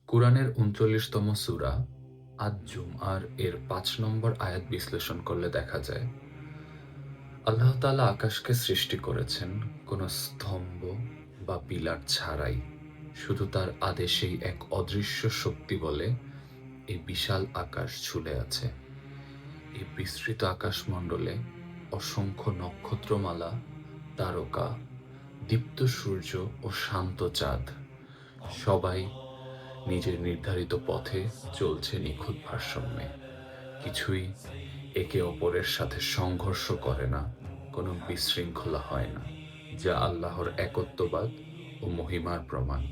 কুরআনের ৩৯তম সূরা আজ-জুমআর এর ৫ নম্বর আয়াত বিশ্লেষণ করলে দেখা যায়, আল্লাহ তাআলা আকাশকে সৃষ্টি করেছেন কোনো স্তম্ভ বা পিলার ছাড়াই। শুধু তার আদেশেই এক অদৃশ্য শক্তি বলে এই বিশাল আকাশ ঝুলে আছে। এই বিস্তৃত আকাশমণ্ডলে অসংখ্য নক্ষত্রমালা, তারকা, দীপ্ত সূর্য ও শান্ত চাঁদ সবাই নিজের নির্ধারিত পথে চলছে নিখুঁত ভারসাম্যে। কিছুই একে অপরের সাথে সংঘর্ষ করে না, কোনো বিশৃঙ্খলা হয় না, যা আল্লাহর একত্ববাদ ও মহিমার প্রমাণ।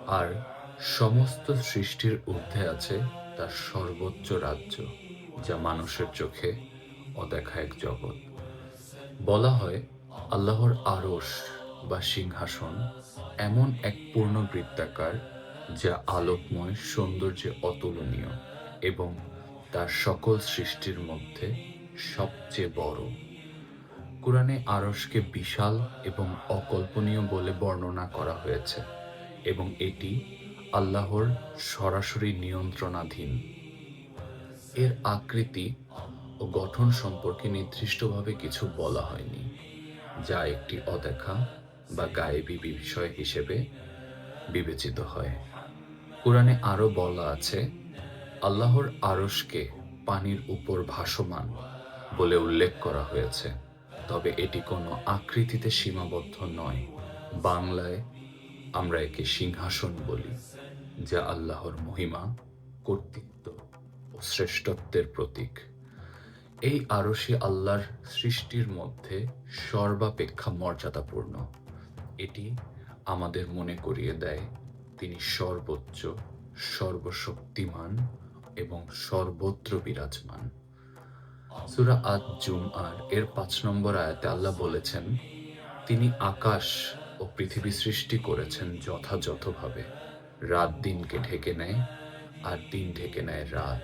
আর সমস্ত সৃষ্টির ঊর্ধ্বে আছে তার সর্বোচ্চ রাজ্য, যা মানুষের চোখে অদেখা এক জগৎ। বলা হয়, আল্লাহর আরশ বা সিংহাসন এমন এক পূর্ণ বৃত্তাকার, যা আলোকময়, সৌন্দর্যে অতুলনীয় এবং তার সকল সৃষ্টির মধ্যে সবচেয়ে বড়। কুরআনে আরশকে বিশাল এবং অকল্পনীয় বলে বর্ণনা করা হয়েছে এবং এটি আল্লাহর সরাসরি নিয়ন্ত্রণাধীন। এর আকৃতি ও গঠন সম্পর্কে নির্দিষ্টভাবে কিছু বলা হয়নি, যা একটি অদেখা বা গায়েবী বিষয় হিসেবে বিবেচিত হয়। কুরআনে আরও বলা আছে, আল্লাহর আরশকে পানির উপর ভাসমান বলে উল্লেখ করা হয়েছে, তবে এটি কোনো আকৃতিতে সীমাবদ্ধ নয়। বাংলায় আমরা একে সিংহাসন বলি, যা আল্লাহর মহিমা, কর্তৃত্ব ও শ্রেষ্ঠত্বের প্রতীক। এই আরশই আল্লাহর সৃষ্টির মধ্যে সর্বাপেক্ষা মর্যাদাপূর্ণ। এটি আমাদের মনে করিয়ে দেয় তিনি সর্বোচ্চ, সর্বশক্তিমান এবং সর্বত্র বিরাজমান। সূরা আজ-জুমআর এর ৫ নম্বর আয়াতে আল্লাহ বলেছেন, তিনি আকাশ ও পৃথিবী সৃষ্টি করেছেন যথাযথভাবে। রাত দিনকে ঢেকে নেয় আর দিন ঢেকে নেয় রাত।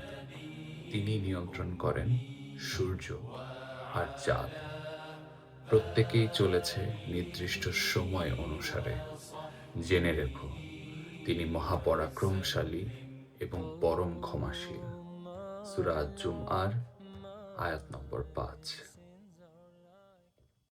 তিনি নিয়ন্ত্রণ করেন সূর্য আর চাঁদ। প্রত্যেকেই চলেছে নির্দিষ্ট সময় অনুসারে। জেনে রেখো, তিনি মহাপরাক্রমশালী এবং পরম ক্ষমাশীল। সূরা আজ-জুমআর আয়াত নম্বর ৫।